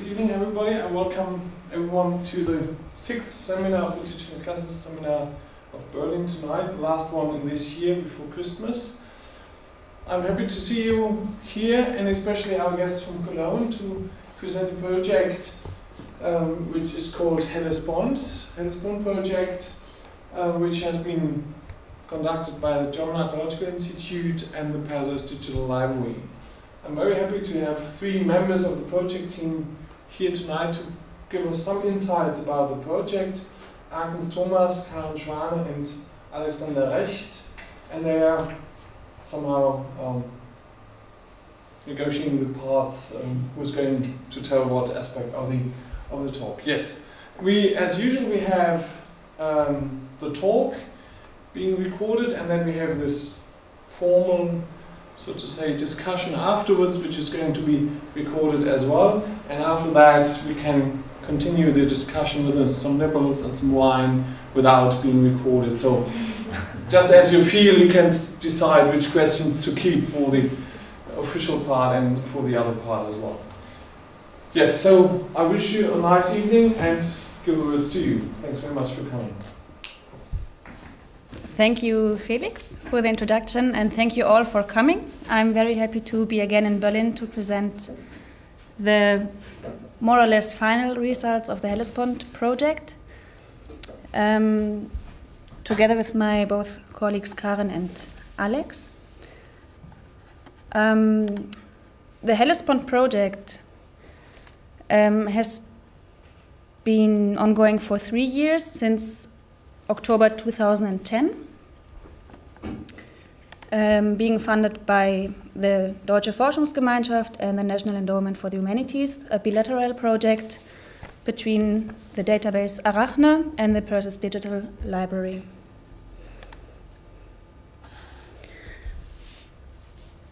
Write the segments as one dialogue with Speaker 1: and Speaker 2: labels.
Speaker 1: Good evening, everybody. I welcome everyone to the 6th seminar of the Digital Classicist seminar of Berlin tonight, the last one in this year before Christmas. I'm happy to see you here, and especially our guests from Cologne, to present a project which is called Hellespont Project, which has been conducted by the German Archaeological Institute and the Perseus Digital Library. I'm very happy to have 3 members of the project team here tonight to give us some insights about the project. Agnes, Thomas, Karen Schwane and Alexander Recht, and they are somehow negotiating the parts who's going to tell what aspect of the talk. Yes, as usual we have the talk being recorded, and then we have this formal, so to say, discussion afterwards, which is going to be recorded as well. And after that, we can continue the discussion with some nibbles and some wine without being recorded. So, just as you feel, you can decide which questions to keep for the official part and for the other part as well. Yes, so I wish you a nice evening and give the words to you. Thanks very much for coming.
Speaker 2: Thank you, Felix, for the introduction, and thank you all for coming. I'm very happy to be again in Berlin to present the more or less final results of the Hellespont project, together with my both colleagues Karen and Alex. The Hellespont project has been ongoing for 3 years, since October 2010, being funded by the Deutsche Forschungsgemeinschaft and the National Endowment for the Humanities, a bilateral project between the database Arachne and the Perseus Digital Library.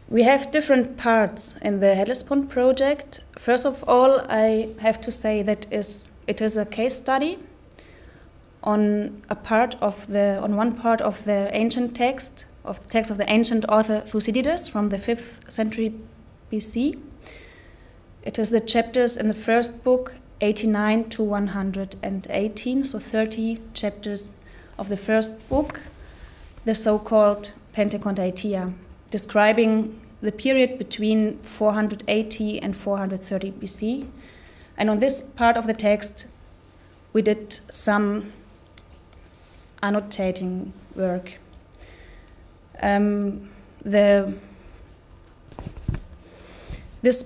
Speaker 2: We have different parts in the Hellespont project. First of all, I have to say that it is a case study on one part of the ancient text of the ancient author Thucydides from the 5th century BC. It is the chapters in the first book 89 to 118, so 30 chapters of the first book, the so-called Pentekontaetia, describing the period between 480 and 430 BC. And on this part of the text we did some annotating work. This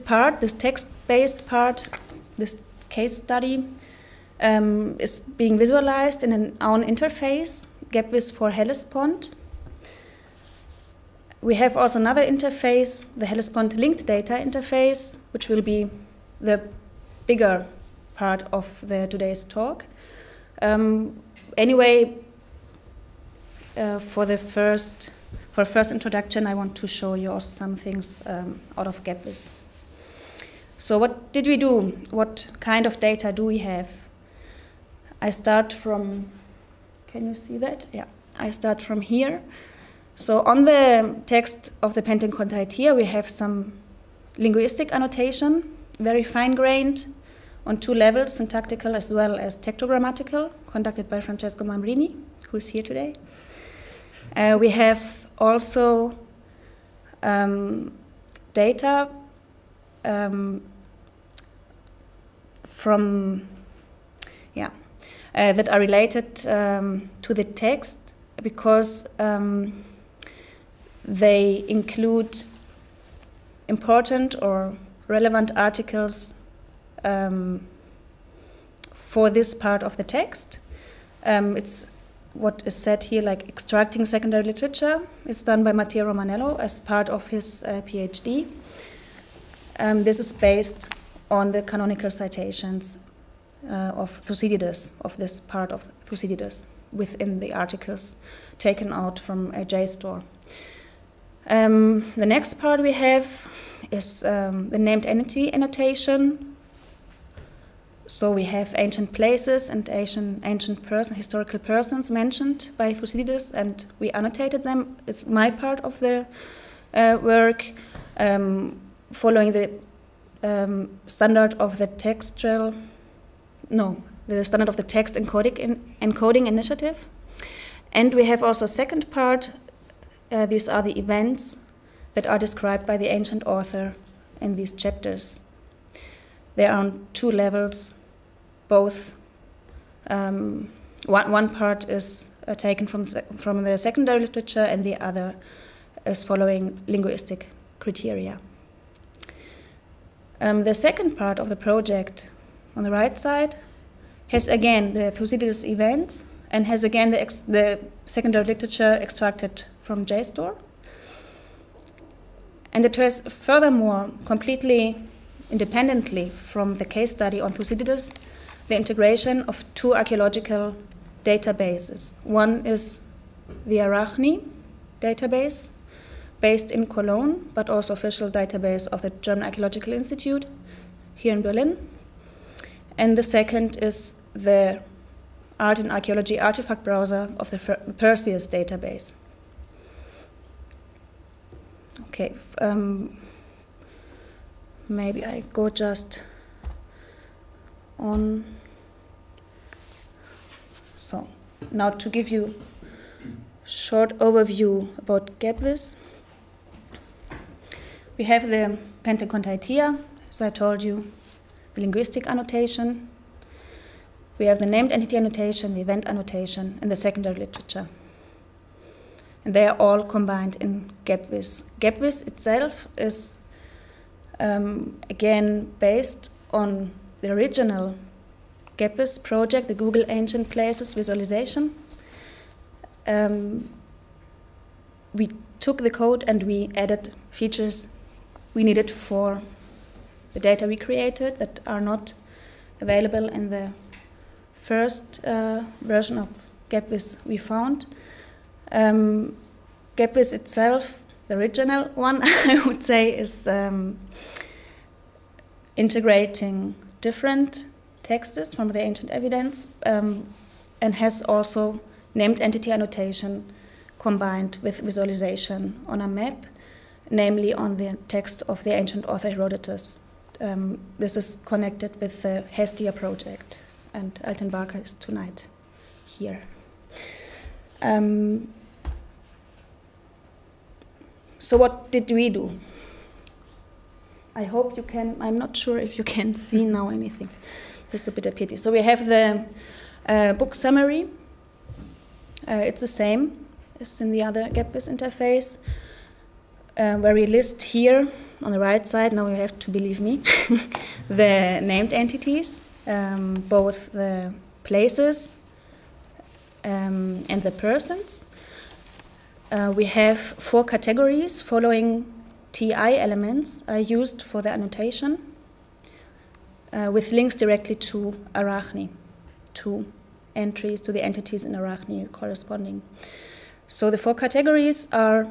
Speaker 2: text-based part, this case study, is being visualized in an own interface, GapVis for Hellespont. We have also another interface, the Hellespont linked data interface, which will be the bigger part of today's talk. Anyway, for first introduction, I want to show you also some things out of GapVis. So what did we do? What kind of data do we have? I start from, can you see that? Yeah, I start from here. So on the text of the Pentekontaetia, we have some linguistic annotation, very fine-grained, on 2 levels, syntactical as well as textogrammatical, conducted by Francesco Mambrini, who is here today. We have also data that are related to the text, because they include important or relevant articles for this part of the text. It's what is said here, like extracting secondary literature. It's done by Matteo Romanello as part of his PhD. This is based on the canonical citations of Thucydides, of this part of Thucydides, within the articles taken out from JSTOR. The next part we have is the named entity annotation. So we have ancient places and historical persons mentioned by Thucydides, and we annotated them. It's my part of the work, following the standard of the textual, no, the standard of the text encoding initiative. And we have also a second part. These are the events that are described by the ancient author in these chapters. They are on two levels, both. One part is taken from the secondary literature, and the other is following linguistic criteria. The second part of the project, on the right side, has again the Thucydides events and has again the secondary literature extracted from JSTOR. And it has furthermore, completely independently from the case study on Thucydides, the integration of two archaeological databases. One is the Arachne database, based in Cologne, but also official database of the German Archaeological Institute here in Berlin. And the second is the Art and Archaeology artifact browser of the Perseus database. Okay, maybe I go just on. So, now to give you a short overview about GAPVIS. We have the Pentekontaetia, as I told you, the linguistic annotation. We have the named entity annotation, the event annotation, and the secondary literature. And they are all combined in GAPVIS. GAPVIS itself is, again, based on the original GAPVIS project, the Google Ancient Places visualization. We took the code and we added features we needed for the data we created that are not available in the first version of GAPVIS we found. GAPVIS itself, the original one, I would say, is integrating different texts from the ancient evidence and has also named entity annotation combined with visualization on a map, namely on the text of the ancient author Herodotus. This is connected with the Hestia project, and Alten Barker is tonight here. So what did we do? I hope you can, I'm not sure if you can see now anything. It's a bit of pity. So we have the book summary. It's the same as in the other GAPVIS interface, where we list here on the right side, now you have to believe me, the named entities, both the places and the persons. We have 4 categories following TI elements are used for the annotation, with links directly to Arachne, to entries to the entities in Arachne corresponding. So the 4 categories are,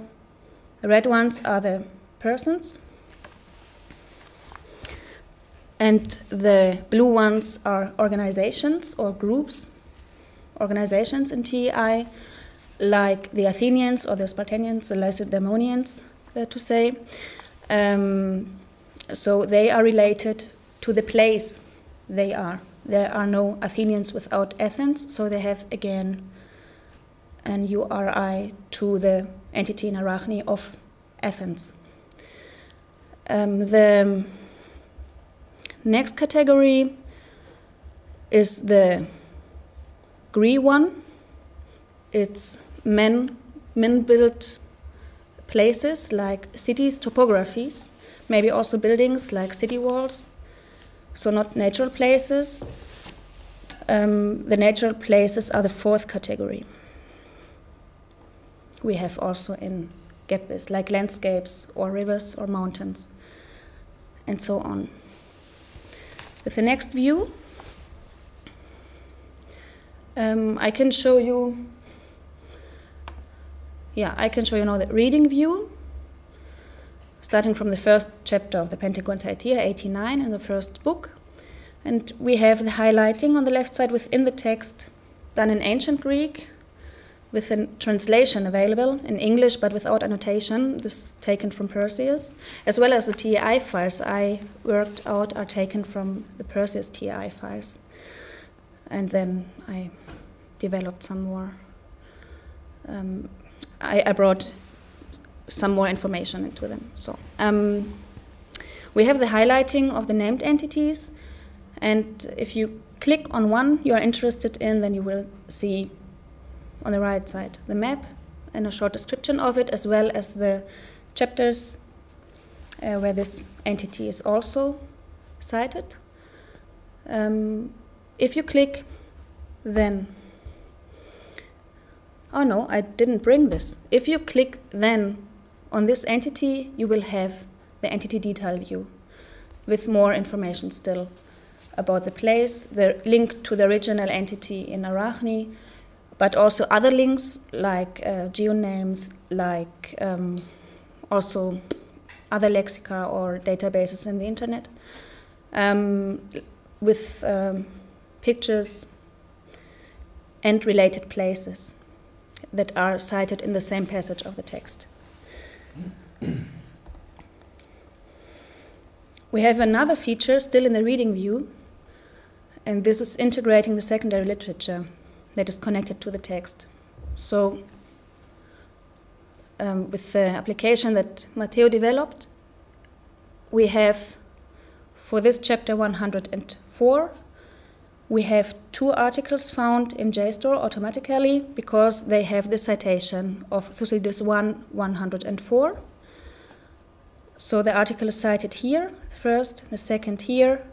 Speaker 2: the red ones are the persons, and the blue ones are organizations or groups, organizations in TI, like the Athenians or the Spartanians, the Lacedaemonians, to say. So they are related to the place they are. There are no Athenians without Athens, so they have again an URI to the entity in Arachne of Athens. The next category is the grey one. It's men-built places like cities, topographies, maybe also buildings like city walls. So not natural places. The natural places are the 4th category. We have also in GAPVIS, like landscapes or rivers or mountains, and so on. With the next view, I can show you now the reading view, starting from the first chapter of the Pentekontaetia, 89, in the first book. And we have the highlighting on the left side within the text done in ancient Greek, with a translation available in English but without annotation. This is taken from Perseus, as well as the TEI files I worked out are taken from the Perseus TEI files. And then I developed some more. I brought some more information into them. So we have the highlighting of the named entities, and if you click on one you are interested in, then you will see on the right side the map and a short description of it, as well as the chapters where this entity is also cited. If you click, then, oh no, I didn't bring this. If you click then on this entity, you will have the entity detail view with more information still about the place, the link to the original entity in Arachne, but also other links like geonames, like also other lexica or databases in the internet, with pictures and related places that are cited in the same passage of the text. We have another feature still in the reading view, and this is integrating the secondary literature that is connected to the text. So with the application that Matteo developed, we have, for this chapter 104, we have 2 articles found in JSTOR automatically because they have the citation of Thucydides 1:104. So the article is cited here, first, the second here,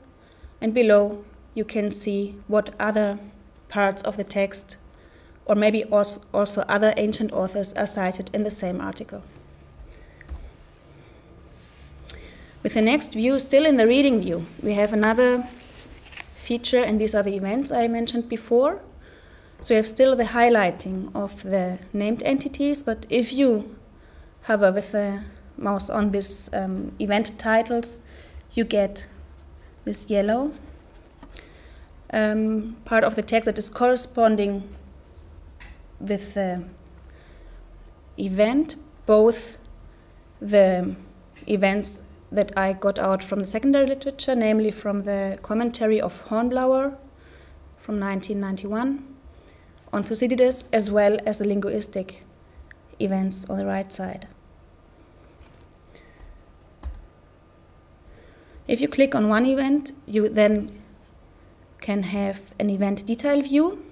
Speaker 2: and below you can see what other parts of the text, or maybe also other ancient authors, are cited in the same article. With the next view, still in the reading view, we have another feature, and these are the events I mentioned before. So you have still the highlighting of the named entities, but if you hover with the mouse on this event titles, you get this yellow part of the text that is corresponding with the event, both the events that I got out from the secondary literature, namely from the commentary of Hornblower from 1991 on Thucydides, as well as the linguistic events on the right side. If you click on one event, you then can have an event detail view.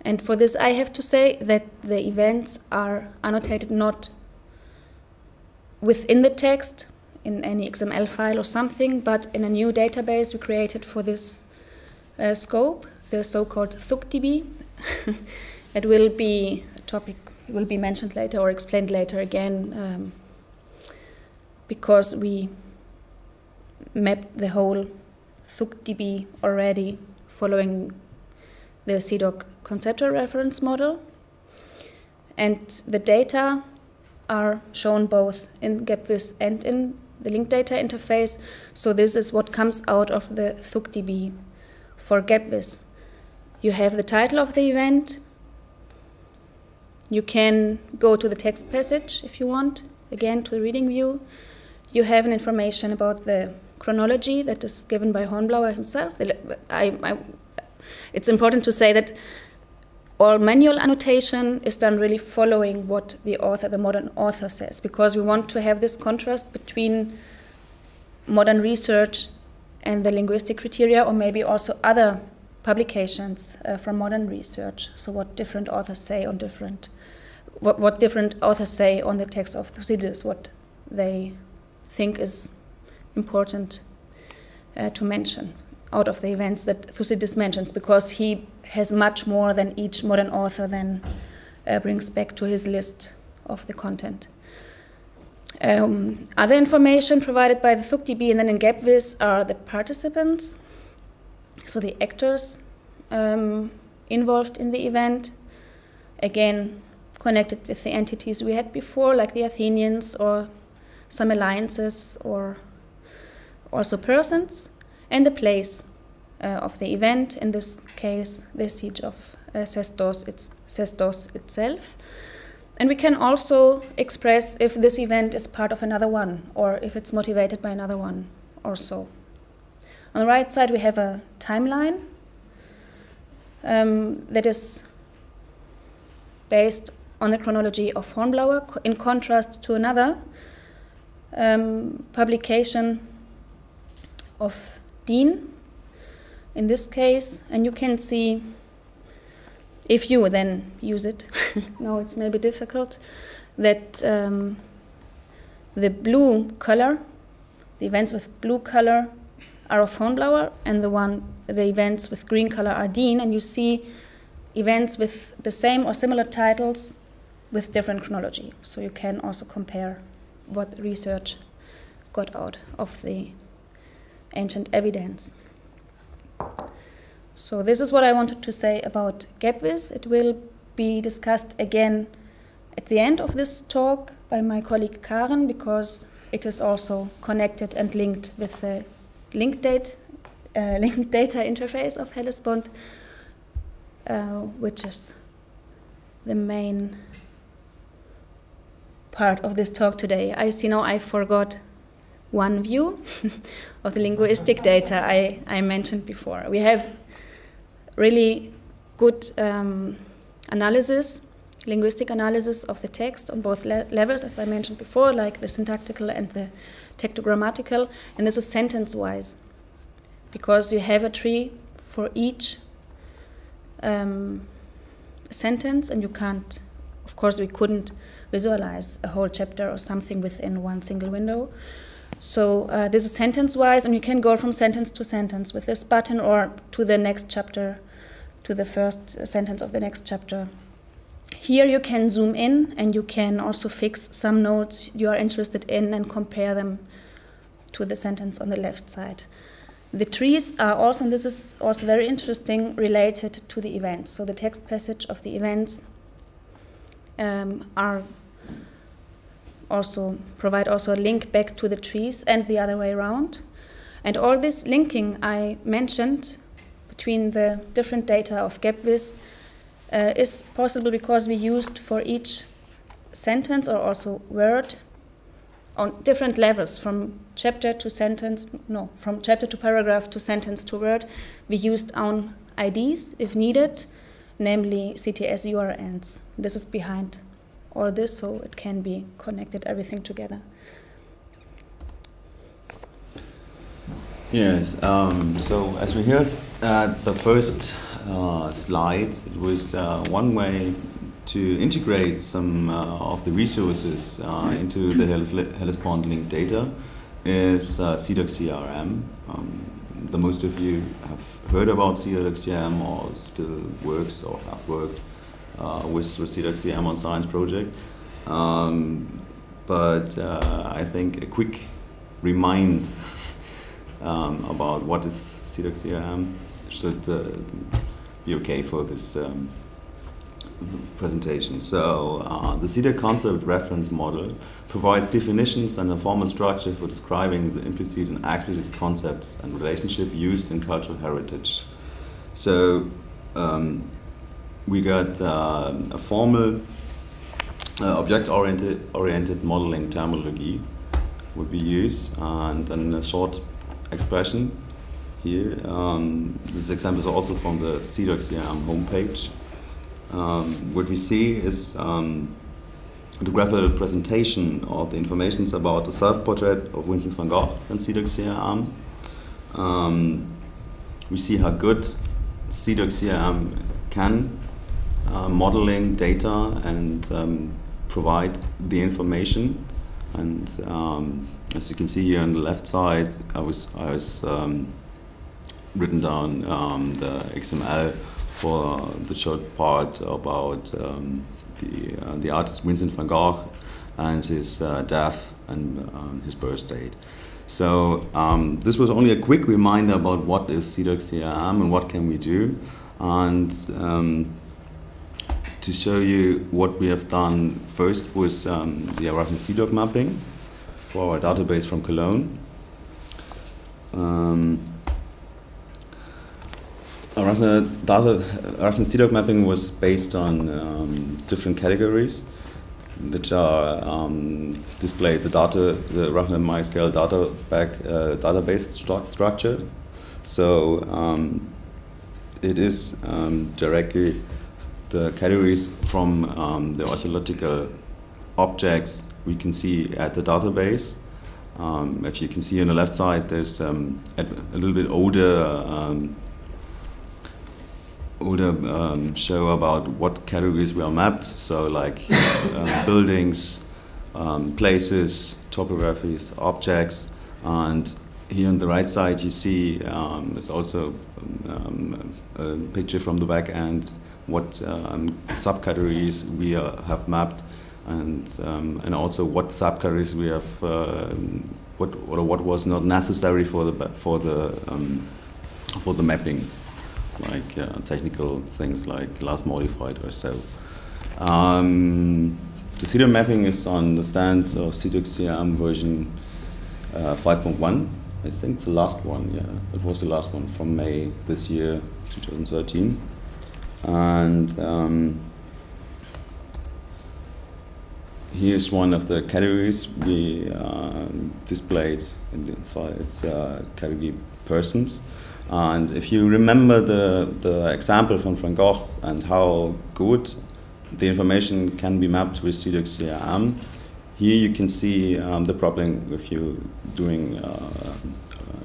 Speaker 2: And for this, I have to say that the events are annotated not within the text in any XML file or something, but in a new database we created for this scope, the so-called ThucDB. It will be a topic, it will be mentioned later or explained later again, because we mapped the whole ThucDB already following the CIDOC Conceptual Reference Model. And the data are shown both in GapVis and in the linked data interface. So this is what comes out of the ThucDB for GapVis. You have the title of the event. You can go to the text passage if you want, again to the reading view. You have an information about the chronology that is given by Hornblower himself. It's important to say that all manual annotation is done really following what the author, the modern author, says, because we want to have this contrast between modern research and the linguistic criteria, or maybe also other publications from modern research. So what different authors say on what different authors say on the text of Thucydides, what they think is important to mention out of the events that Thucydides mentions, because he has much more than each modern author then brings back to his list of the content. Other information provided by the ThucDB and then in GapVis are the participants, so the actors involved in the event, again connected with the entities we had before, like the Athenians or some alliances or also persons, and the place of the event, in this case the siege of Sestos, it's says DOS itself. And we can also express if this event is part of another one, or if it's motivated by another one, or so. On the right side, we have a timeline that is based on the chronology of Hornblower, in contrast to another publication of Dean, in this case, and you can see, if you then use it, no, it's maybe difficult, that the blue color, the events with blue color are of Hornblower, and the events with green color are Dean, and you see events with the same or similar titles with different chronology. So you can also compare what research got out of the ancient evidence. So this is what I wanted to say about GapVis. It will be discussed again at the end of this talk by my colleague Karen, because it is also connected and linked with the linked data interface of Hellespont, which is the main part of this talk today. I see now I forgot one view of the linguistic data I mentioned before. We have really good analysis, linguistic analysis of the text on both levels, as I mentioned before, like the syntactical and the tectogrammatical, and this is sentence-wise, because you have a tree for each sentence, and you can't, of course, we couldn't visualize a whole chapter or something within one single window. So this is sentence-wise, and you can go from sentence to sentence with this button, or to the next chapter, to the first sentence of the next chapter. Here you can zoom in, and you can also fix some nodes you are interested in and compare them to the sentence on the left side. The trees are also, and this is also very interesting, related to the events. So the text passage of the events are also provide also a link back to the trees and the other way around. And all this linking I mentioned between the different data of GapVis is possible because we used for each sentence or also word on different levels, from chapter to sentence, no, from chapter to paragraph to sentence to word. We used own IDs if needed, namely CTS URNs. This is behind all this, so it can be connected, everything together.
Speaker 3: Yes, so as we heard at the first slide, it was one way to integrate some of the resources into the Hellespont linked data is CIDOC CRM. The most of you have heard about CIDOC CRM or still works or have worked with CIDOC CRM on Science Project. But I think a quick remind about what is CIDOC CRM should be okay for this presentation. So the CIDOC Conceptual Reference Model provides definitions and a formal structure for describing the implicit and explicit concepts and relationship used in cultural heritage. So we got a formal object-oriented modeling terminology would be used, and then a short expression here. This example is also from the CIDOC CRM homepage. What we see is the graphical presentation of the information about the self-portrait of Vincent van Gogh in CIDOC CRM. We see how good CIDOC CRM can modeling data and provide the information. And as you can see here on the left side, I was written down the XML for the short part about the artist Vincent van Gogh and his death and his birth date. So this was only a quick reminder about what is CIDOC CRM and what can we do, and to show you what we have done first was the Arachne CIDOC mapping for our database from Cologne. Arachne CIDOC mapping was based on different categories, which are displayed the Arachne MySQL database structure. So it is directly the categories from the archaeological objects we can see at the database. If you can see on the left side, there's a little bit older show about what categories we are mapped. So like buildings, places, topographies, objects, and here on the right side you see there's also a picture from the back end what subcategories we have mapped, and also what subcategories we have what was not necessary for the mapping, like technical things like last modified or so. The CIDOC mapping is on the stand of CIDOC CRM version 5.1. I think it's the last one, yeah. It was the last one from May this year, 2013. And here's one of the categories we displayed in the file. It's category persons. And if you remember the example from Van Gogh and how good the information can be mapped with CIDOC CRM, here you can see the problem if you're doing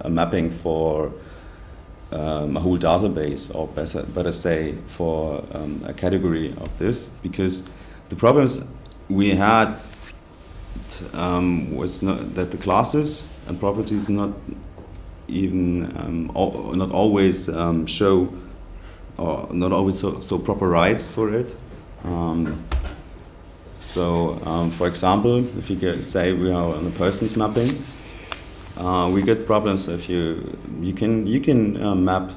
Speaker 3: a mapping for a whole database, or better say for a category of this, because the problems we had was not that the classes and properties not even not always show, or not always so proper rights for it. For example, if you say we are on a persons mapping, we get problems if you can map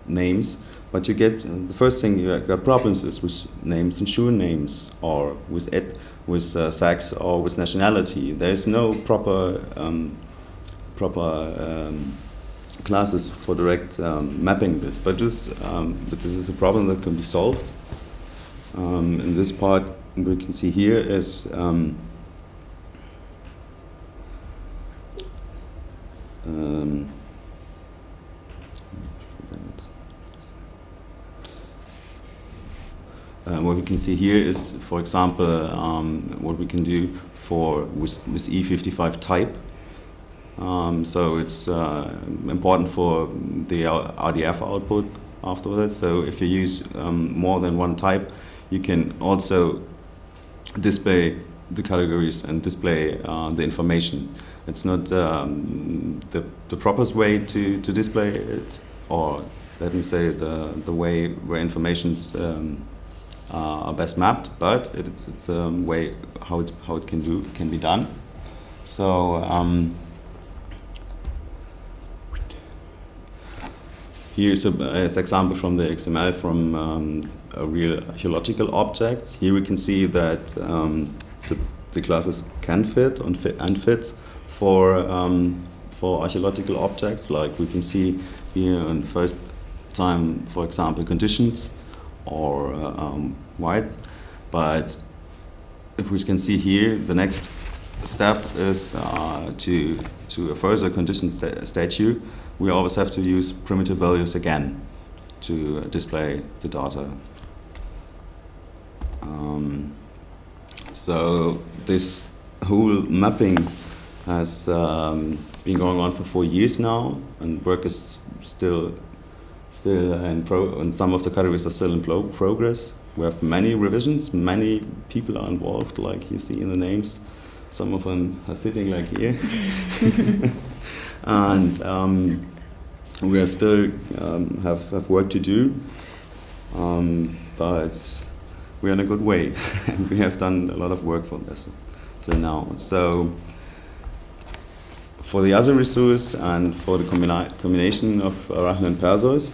Speaker 3: names, but you get the first thing you got problems is with names and sure names, or with sex, or with nationality. There is no proper classes for direct mapping this, but this is a problem that can be solved. In this part, we can see here is what we can see here is, for example, what we can do with E55 type. So it's important for the RDF output afterwards. So if you use more than one type, you can also display the categories and display the information. It's not the proper way to display it, or let me say the way where informations are best mapped, but it's a way how it can be done. So here's an example from the XML from a real archaeological object. Here we can see that the classes can fit and fits for archaeological objects. Like we can see here on first time, for example, conditions or white. But if we can see here, the next step is to a further condition statue. We always have to use primitive values again to display the data. So this whole mapping has been going on for 4 years now, and work is still and some of the categories are still in progress. We have many revisions, many people are involved, like you see in the names. Some of them are sitting like here. And we are still have work to do, but we're in a good way. And we have done a lot of work for this till now. So for the other resource and for the combination of Arachne and Perseus,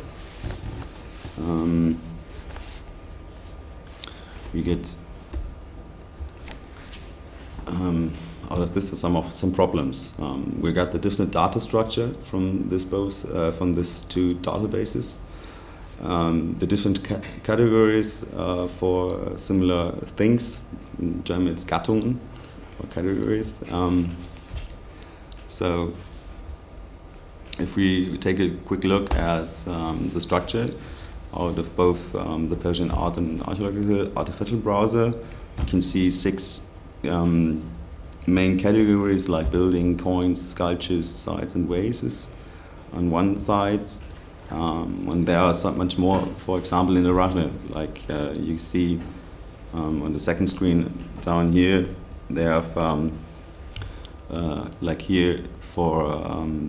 Speaker 3: we get out of this some problems. We got the different data structure from these two databases, the different categories for similar things. In German it's Gattungen, or categories. So if we take a quick look at the structure out of both the Persian Art and Archaeological Artificial Browser, you can see 6 main categories like building, coins, sculptures, sites and vases on one side. And there are so much more, for example, in Arachne, like you see on the second screen down here, they have like here for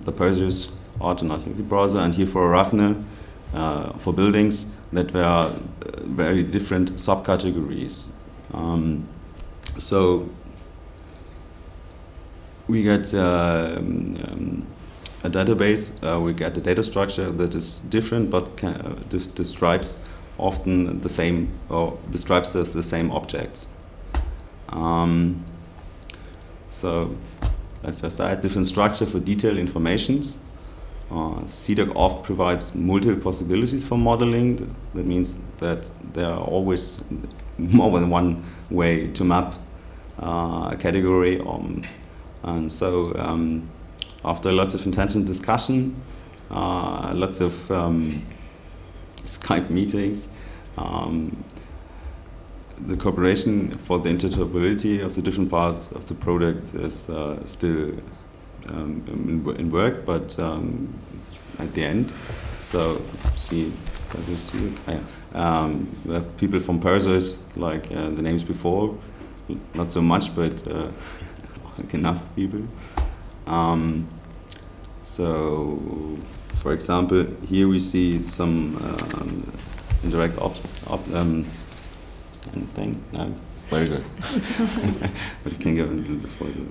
Speaker 3: the Perseus Art and Archaeological Browser, and here for Arachne for buildings, that were very different subcategories. So we get a database, we get a data structure that is different, but describes often the same, or describes the same objects. So, as I said, different structure for detailed informations. CIDOC often provides multiple possibilities for modeling. That means that there are always more than one way to map a category. And so, after lots of intense discussion, lots of Skype meetings, the cooperation for the interoperability of the different parts of the product is still in work, but at the end, so see, we have people from Perseus, like the names before, not so much, but like enough people. So, for example, here we see some indirect thing. No, very good. But you can go a little bit further.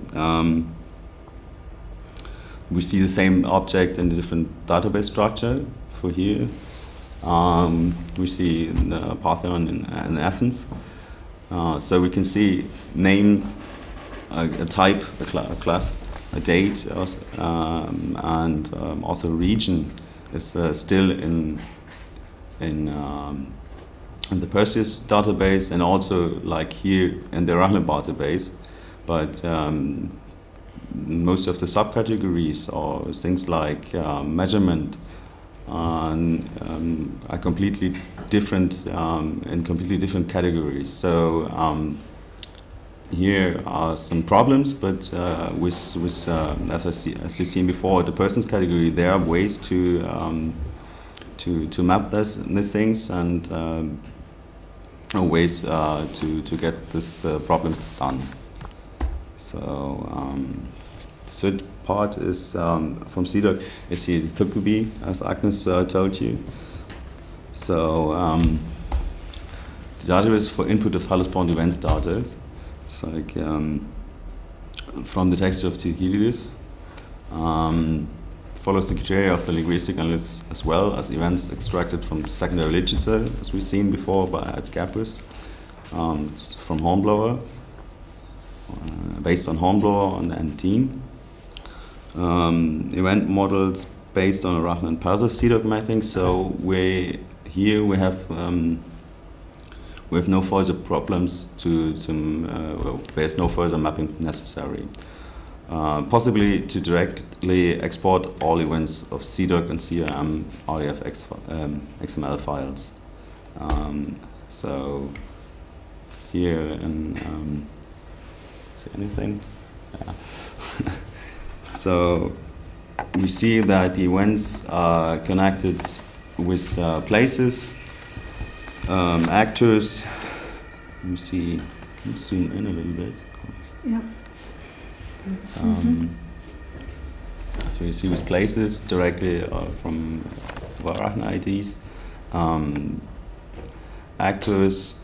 Speaker 3: We see the same object in a different database structure for here. We see the Parthenon in Athens. So we can see name, a type, a class, a date, and also region is still in the Perseus database, and also like here in the Arachne database, but most of the subcategories or things like measurement are completely different in completely different categories. So here are some problems, but with as you've seen before, the persons category, there are ways to map these things, and ways to get these problems done. So the third part is from CIDOC is here the Thucydides, as Agnes told you. So the database for input of Hellespont events data. It's like from the text of Thucydides. Follows the criteria of the linguistic analysis as well as events extracted from secondary literature, as we've seen before by Gapus. It's from Hornblower, based on Hornblower and Dean. Event models based on Arachne and Perseus CIDOC mapping. So we have no further problems well, there's no further mapping necessary. Possibly to directly export all events of CIDOC and CRM REF XML files. So here in see anything? Yeah. So we see that the events are connected with places, actors. Let me see. Let's zoom in a little bit.
Speaker 2: Yeah.
Speaker 3: So you see with places directly from Arachne IDs, actors,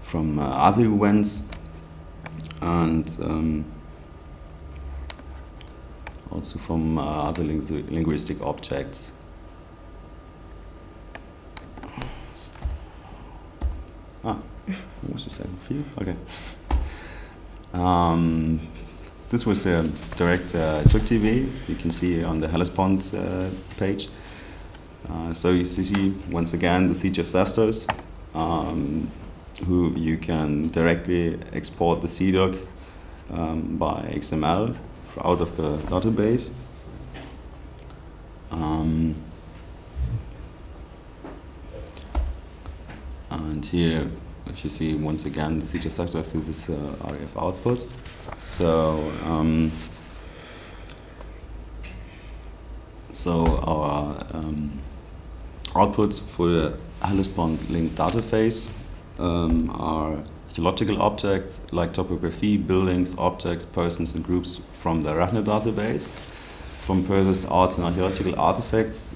Speaker 3: from other events, and also from other linguistic objects. What was the second field? Okay. this was a direct TV you can see on the Hellespont page. So you see once again the siege of Sestos, who you can directly export the CIDOC by XML out of the database. And here, if you see once again the siege of Sestos, this is RF output. So our outputs for the Hellespont linked database are archaeological objects like topography, buildings, objects, persons, and groups from the Arachne database. From Perseus, art and archaeological artifacts,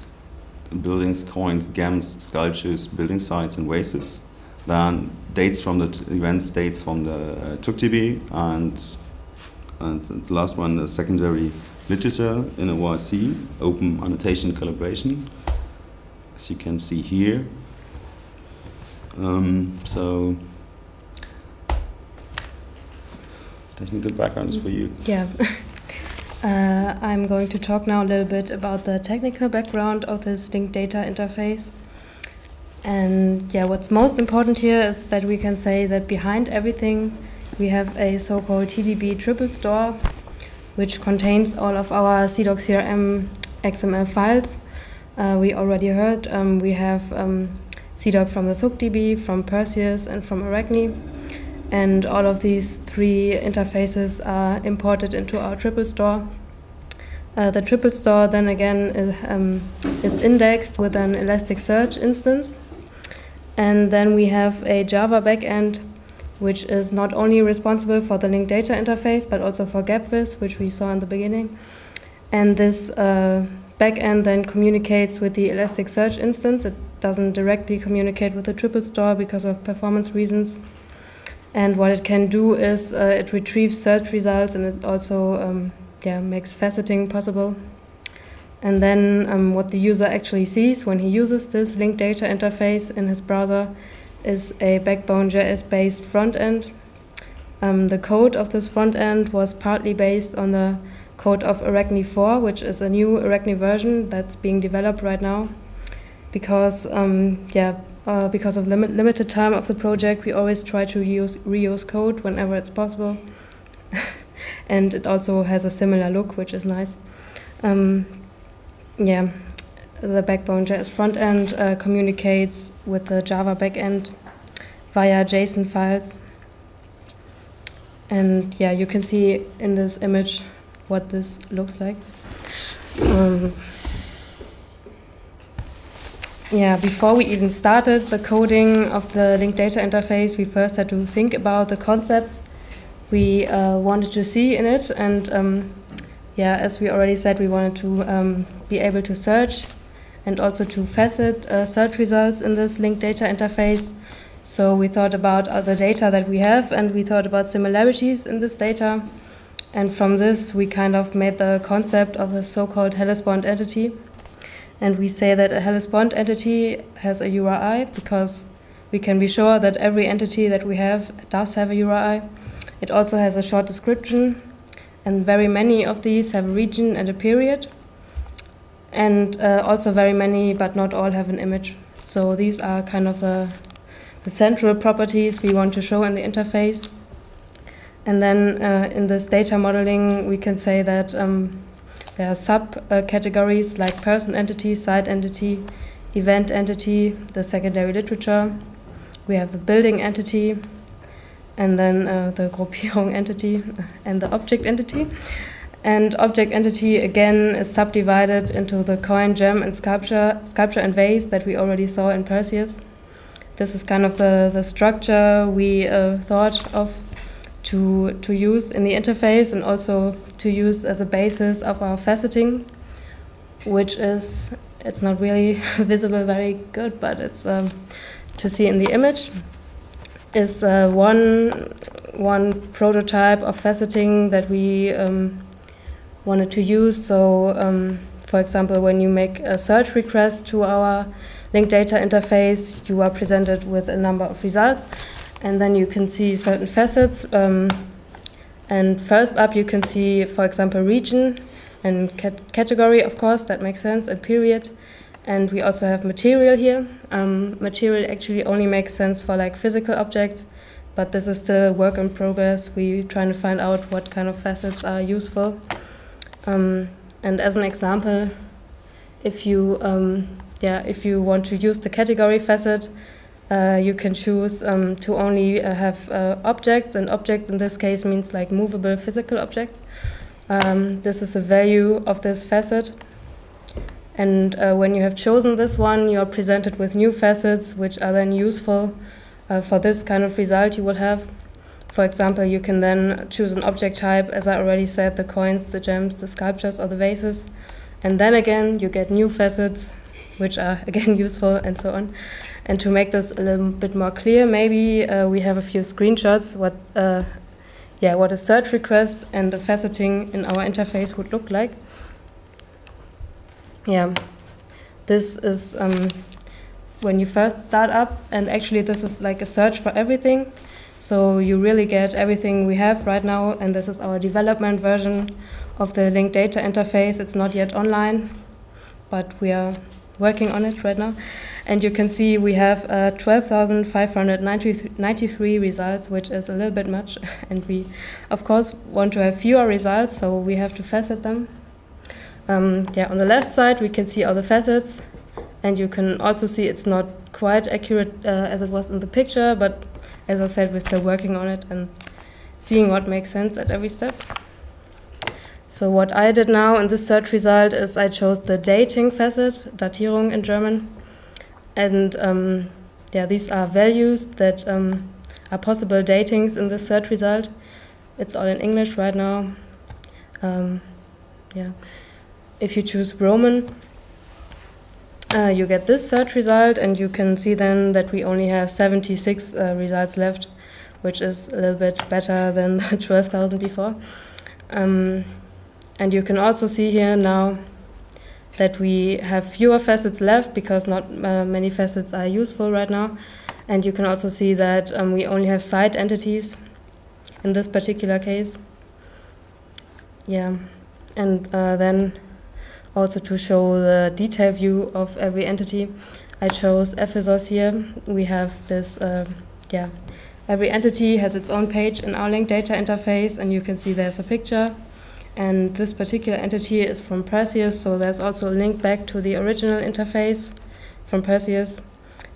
Speaker 3: buildings, coins, gems, sculptures, building sites, and vases. Then dates from the events, dates from the TUCTB, and the last one, the secondary literature in a ORC, open annotation calibration, as you can see here. So technical background is for you.
Speaker 4: Yeah. I'm going to talk now a little bit about the technical background of this linked data interface. And yeah, what's most important here is that we can say that behind everything we have a so-called TDB triple store, which contains all of our CIDOC CRM XML files. We already heard we have CIDOC from the ThuCDB, from Perseus, and from Arachne. And all of these three interfaces are imported into our triple store. The triple store then again is indexed with an Elasticsearch instance. And then we have a Java backend, which is not only responsible for the linked data interface, but also for gapvis, which we saw in the beginning. And this backend then communicates with the Elasticsearch instance. It doesn't directly communicate with the triple store because of performance reasons. And what it can do is it retrieves search results, and it also makes faceting possible. And then what the user actually sees when he uses this linked data interface in his browser is a Backbone.js-based front end. The code of this front end was partly based on the code of Arachne 4, which is a new Arachne version that's being developed right now. Because of limited time of the project, we always try to reuse code whenever it's possible. And it also has a similar look, which is nice. The Backbone.js front end communicates with the Java backend via JSON files. And yeah, you can see in this image what this looks like. Before we even started the coding of the linked data interface, we first had to think about the concepts we wanted to see in it. And as we already said, we wanted to be able to search and also to facet search results in this linked data interface. So we thought about the data that we have, and we thought about similarities in this data. And from this, we kind of made the concept of a so-called Hellespont entity. And we say that a Hellespont entity has a URI because we can be sure that every entity that we have does have a URI. It also has a short description, and very many of these have a region and a period. And also very many, but not all, have an image. So these are kind of the central properties we want to show in the interface. And then in this data modeling, we can say that there are sub-categories like person entity, site entity, event entity, the secondary literature. We have the building entity, and then the Gruppierung entity, and the object entity. And object entity, again, is subdivided into the coin, gem, and sculpture and vase that we already saw in Perseus. This is kind of the structure we thought of to use in the interface, and also to use as a basis of our faceting, which is, it's not really visible very good, but it's to see in the image, is one prototype of faceting that we wanted to use. So, for example, when you make a search request to our linked data interface, you are presented with a number of results, and then you can see certain facets. And first up you can see, for example, region and category, of course, that makes sense, and period. And we also have material here. Material actually only makes sense for like physical objects, but this is still work in progress. We're trying to find out what kind of facets are useful. And as an example, if you want to use the category facet, you can choose to only have objects, and objects in this case means like movable physical objects. This is the value of this facet. And when you have chosen this one, you are presented with new facets, which are then useful for this kind of result you will have. For example, you can then choose an object type, as I already said, the coins, the gems, the sculptures, or the vases. And then again, you get new facets, which are again useful, and so on. And to make this a little bit more clear, maybe we have a few screenshots what a search request and the faceting in our interface would look like. Yeah, this is when you first start up, and actually this is like a search for everything. So you really get everything we have right now, and this is our development version of the linked data interface. It's not yet online, but we are working on it right now. And you can see we have 12,593 results, which is a little bit much. And we, of course, want to have fewer results, so we have to facet them. On the left side, we can see all the facets. And you can also see it's not quite accurate as it was in the picture, but as I said, we're still working on it and seeing what makes sense at every step. So what I did now in this search result is I chose the dating facet, Datierung in German. And these are values that are possible datings in this search result. It's all in English right now. If you choose Roman, you get this search result, and you can see then that we only have 76 results left, which is a little bit better than the 12,000 before. And you can also see here now that we have fewer facets left because not many facets are useful right now. And you can also see that we only have site entities in this particular case. Yeah, and then also to show the detail view of every entity, I chose Ephesus here. We have this, every entity has its own page in our linked data interface, and you can see there's a picture. And this particular entity is from Perseus, so there's also a link back to the original interface from Perseus.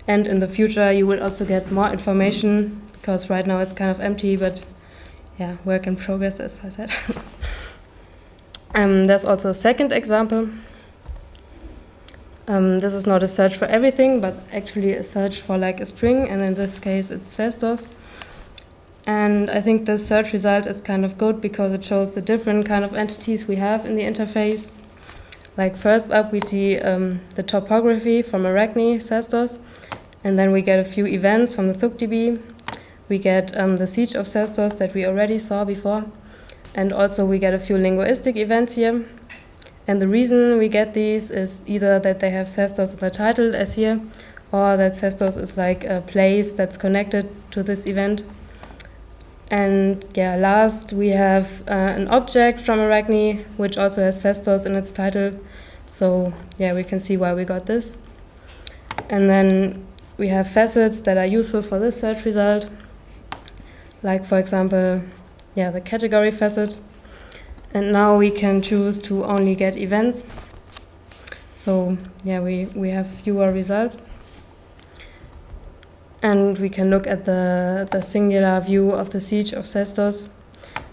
Speaker 4: And in the future, you will also get more information, because right now it's kind of empty, but yeah, work in progress, as I said. There's also a second example. This is not a search for everything, but actually a search for like a string, and in this case it's JSTORs. And I think this search result is kind of good because it shows the different kind of entities we have in the interface. Like first up we see the topography from Arachne, JSTORs, and then we get a few events from the ThucDB. We get the siege of JSTORs that we already saw before. And also we get a few linguistic events here. And the reason we get these is either that they have JSTORs in the title, as here, or that JSTORs is like a place that's connected to this event. And yeah, last we have an object from Arachne, which also has JSTORs in its title. So yeah, we can see why we got this. And then we have facets that are useful for this search result. Like for example, the category facet. And now we can choose to only get events. So yeah, we have fewer results. And we can look at the singular view of the siege of JSTORs.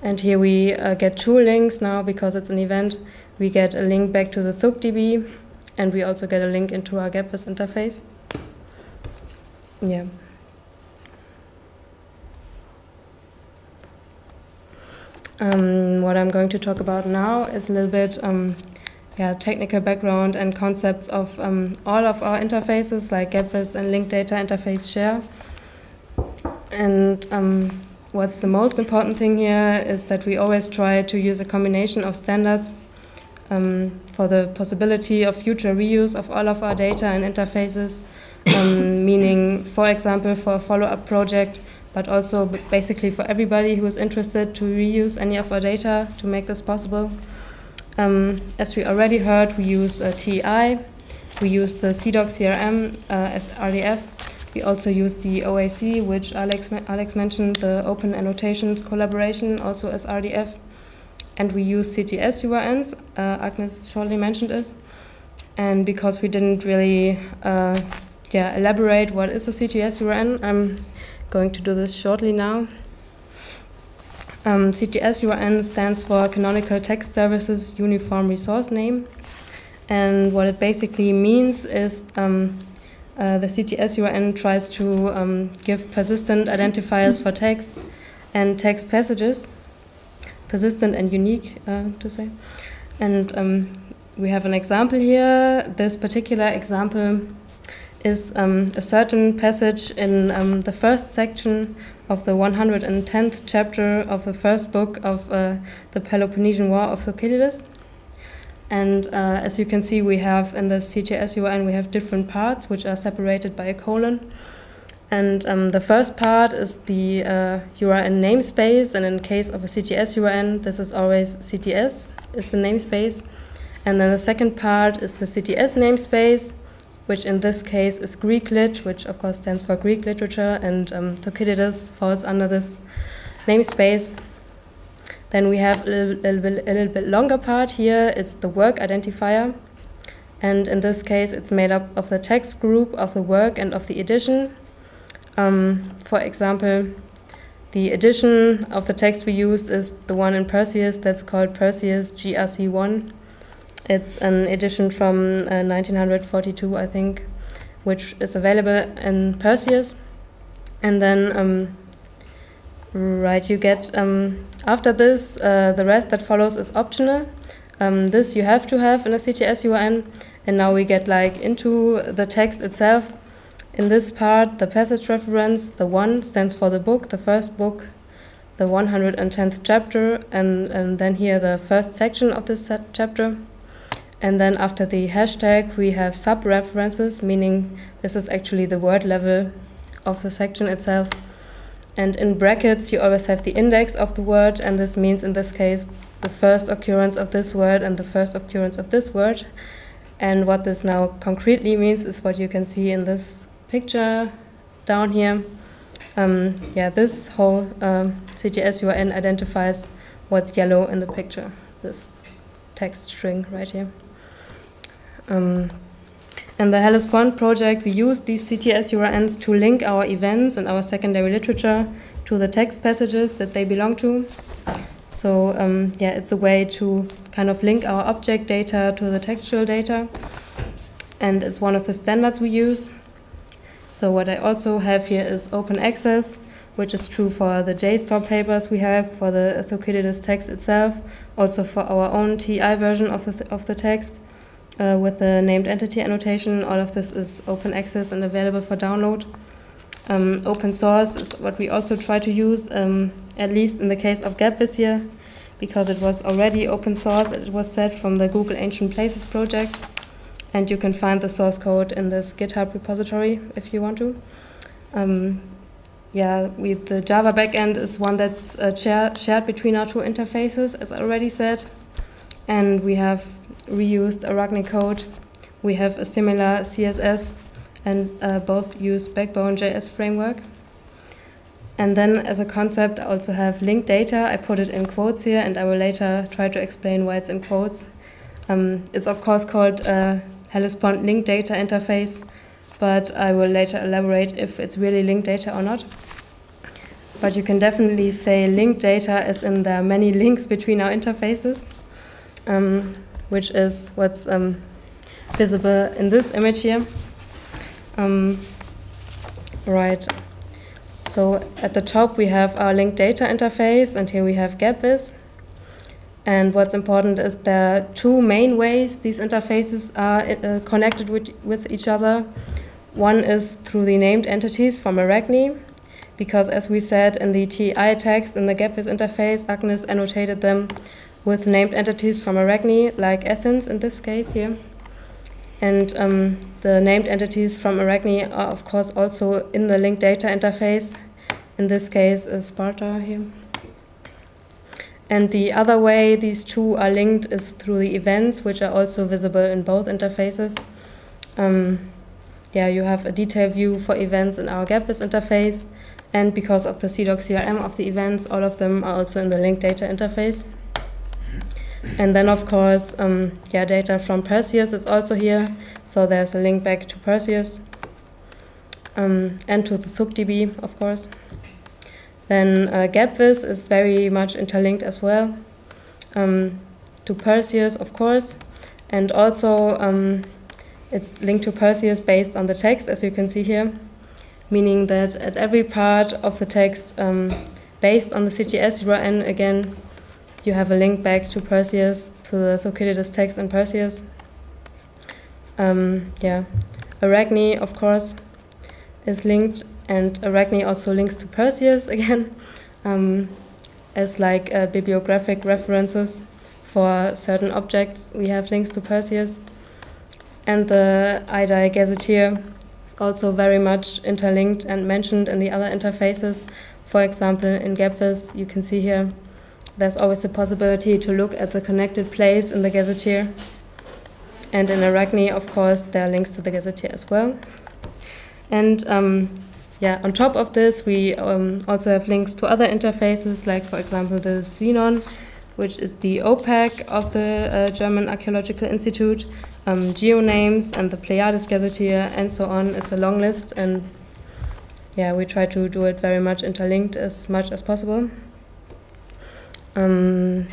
Speaker 4: And here we get two links now because it's an event. We get a link back to the ThucDB, and we also get a link into our GapVis interface. Yeah. What I'm going to talk about now is a little bit technical background and concepts of all of our interfaces, like GapVis and linked data interface share. And what's the most important thing here is that we always try to use a combination of standards for the possibility of future reuse of all of our data and interfaces, meaning, for example, for a follow-up project, but also basically for everybody who is interested to reuse any of our data to make this possible. As we already heard, we use TEI, we use the CIDOC CRM as RDF. We also use the OAC, which Alex mentioned, the Open Annotations Collaboration, also as RDF. And we use CTS URNs, Agnes shortly mentioned it. And because we didn't really elaborate what is a CTS URN, I'm going to do this shortly now. CTS URN stands for Canonical Text Services Uniform Resource Name. And what it basically means is the CTS URN tries to give persistent identifiers for text and text passages, persistent and unique to say. And we have an example here. This particular example is a certain passage in the first section of the 110th chapter of the first book of the Peloponnesian War of Thucydides. And as you can see, we have in the CTS URN, we have different parts which are separated by a colon. And the first part is the URN namespace, and in case of a CTS URN, this is always CTS, is the namespace. And then the second part is the CTS namespace, which in this case is Greek lit, which of course stands for Greek literature, and Thucydides falls under this namespace. Then we have a little bit longer part here. It's the work identifier, and in this case it's made up of the text group, of the work, and of the edition. For example, the edition of the text we used is the one in Perseus that's called Perseus GRC1. It's an edition from 1942, I think, which is available in Perseus. And then, you get, after this, the rest that follows is optional. This you have to have in a CTS URN. And now we get into the text itself. In this part, the passage reference, the 1 stands for the book, the first book, the 110th chapter, and then here the first section of this chapter. And then after the hashtag, we have sub-references, meaning this is actually the word level of the section itself. And in brackets, you always have the index of the word, and this means in this case the first occurrence of this word and the first occurrence of this word. And what this now concretely means is what you can see in this picture down here. This whole CTS URN identifies what's yellow in the picture, this text string right here. In the Hellespont project, we use these CTS URNs to link our events and our secondary literature to the text passages that they belong to. So it's a way to kind of link our object data to the textual data. And it's one of the standards we use. So what I also have here is open access, which is true for the JSTOR papers we have, for the Thucydides text itself, also for our own TI version of the text with the named entity annotation. All of this is open access and available for download. Open source is what we also try to use, at least in the case of GapVis here, because it was already open source. It was set from the Google Ancient Places project. And you can find the source code in this GitHub repository if you want to. The Java backend is one that's shared between our two interfaces, as I already said. And we have reused Arachne code. We have a similar CSS, and both use Backbone.js framework. And then as a concept, I also have linked data. I put it in quotes here, and I will later try to explain why it's in quotes. It's of course called Hellespont linked data interface, but I will later elaborate if it's really linked data or not. But you can definitely say linked data as in there are many links between our interfaces, which is what's visible in this image here. So at the top we have our linked data interface, and here we have GapVis. And what's important is there are two main ways these interfaces are connected with each other. One is through the named entities from Arachne, because as we said in the TI text in the GapVis interface, Agnes annotated them with named entities from Arachne, like Athens in this case here. And the named entities from Arachne are of course also in the linked data interface. in this case Sparta here. And the other way these two are linked is through the events, which are also visible in both interfaces. Yeah, you have a detailed view for events in our GapVis interface, and because of the CIDOC CRM of the events, all of them are also in the linked data interface. And then, of course, yeah, data from Perseus is also here, so there's a link back to Perseus, and to the ThucDB, of course. Then GapVis is very much interlinked as well to Perseus, of course, and also it's linked to Perseus based on the text, as you can see here, meaning that at every part of the text, based on the CGS URN, again, you have a link back to Perseus, to the Thucydides text in Perseus. Yeah, Arachne, of course, is linked, and Arachne also links to Perseus again, as like bibliographic references for certain objects. We have links to Perseus. And the IDI gazetteer is also very much interlinked and mentioned in the other interfaces. For example, in GapVis, you can see here, there's always the possibility to look at the connected place in the gazetteer. And in Arachne, of course, there are links to the gazetteer as well. And yeah, on top of this, we also have links to other interfaces, like, for example, the Xenon, which is the OPAC of the German Archaeological Institute, GeoNames, and the Pleiades gazetteer, and so on. It's a long list, and yeah, we try to do it very much interlinked as much as possible. No.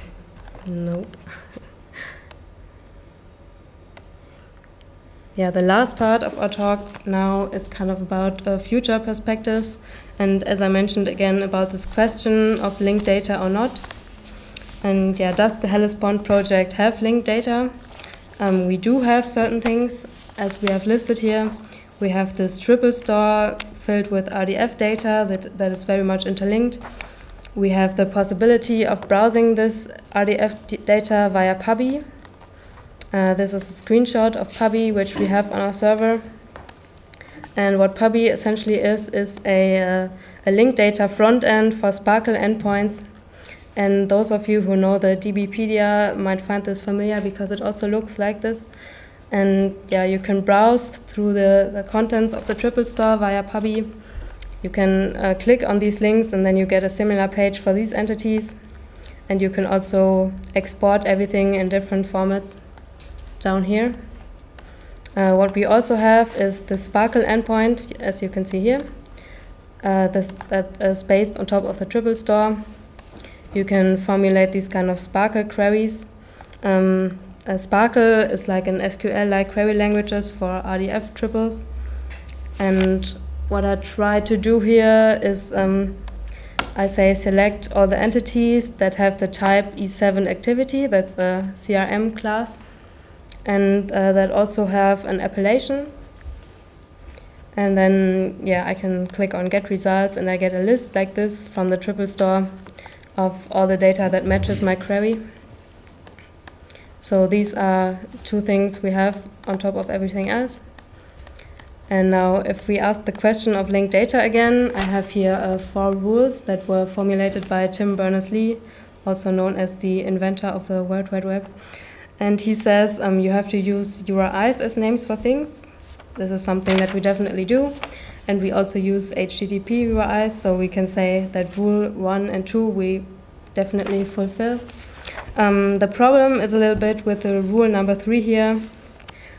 Speaker 4: Yeah, the last part of our talk now is kind of about future perspectives, and as I mentioned again about this question of linked data or not. And yeah, does the Hellespont project have linked data? We do have certain things, as we have listed here. We have this triple store filled with RDF data that is very much interlinked. We have the possibility of browsing this RDF data via PuBi. This is a screenshot of PuBi, which we have on our server. And what PuBi essentially is a linked data front end for Sparkle endpoints. And those of you who know the DBpedia might find this familiar because it also looks like this. And yeah, you can browse through the contents of the triple store via PuBi. You can click on these links and then you get a similar page for these entities. And you can also export everything in different formats down here. What we also have is the Sparkle endpoint, as you can see here. That is based on top of the triple store. You can formulate these kind of Sparkle queries. Sparkle is like an SQL-like query languages for RDF triples. And what I try to do here is I say select all the entities that have the type E7 activity, that's a CRM class, and that also have an appellation. And then, yeah, I can click on get results and I get a list like this from the triple store of all the data that matches my query. So these are two things we have on top of everything else. And now if we ask the question of linked data again, I have here 4 rules that were formulated by Tim Berners-Lee, also known as the inventor of the World Wide Web. And he says you have to use URIs as names for things. This is something that we definitely do. And we also use HTTP URIs, so we can say that rule 1 and 2 we definitely fulfill. The problem is a little bit with the rule number 3 here,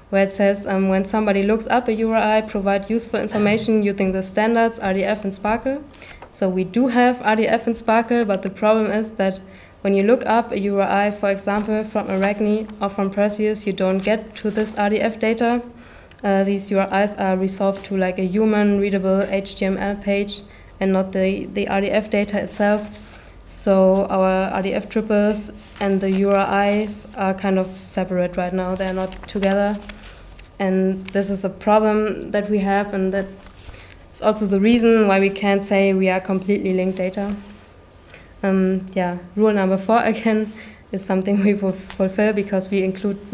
Speaker 4: where it says when somebody looks up a URI, provide useful information using the standards RDF and Sparkle. So we do have RDF and Sparkle, but the problem is that when you look up a URI, for example, from Arachne or from Perseus, you don't get to this RDF data. These URIs are resolved to like a human readable HTML page and not the RDF data itself. So our RDF triples and the URIs are kind of separate right now. They're not together. And this is a problem that we have, and that is also the reason why we can't say we are completely linked data. Yeah, rule number 4 again is something we will fulfill because we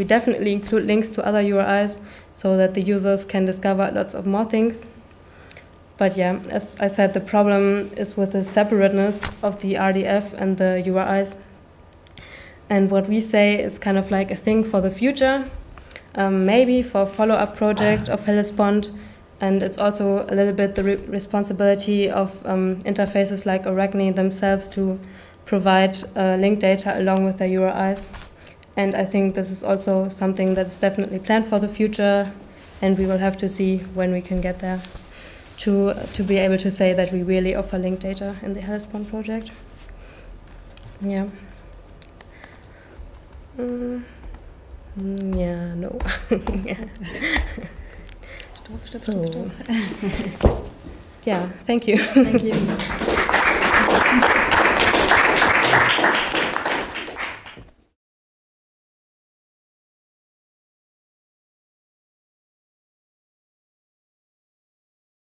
Speaker 4: definitely include links to other URIs so that the users can discover lots of more things. But yeah, as I said, the problem is with the separateness of the RDF and the URIs. And what we say is kind of like a thing for the future, maybe for a follow-up project of Hellespont. And it's also a little bit the responsibility of interfaces like Arachne themselves to provide linked data along with their URIs. And I think this is also something that's definitely planned for the future, and we will have to see when we can get there to be able to say that we really offer linked data in the Hellespont project. Yeah. Yeah, no. So, yeah, thank you.
Speaker 2: Thank you.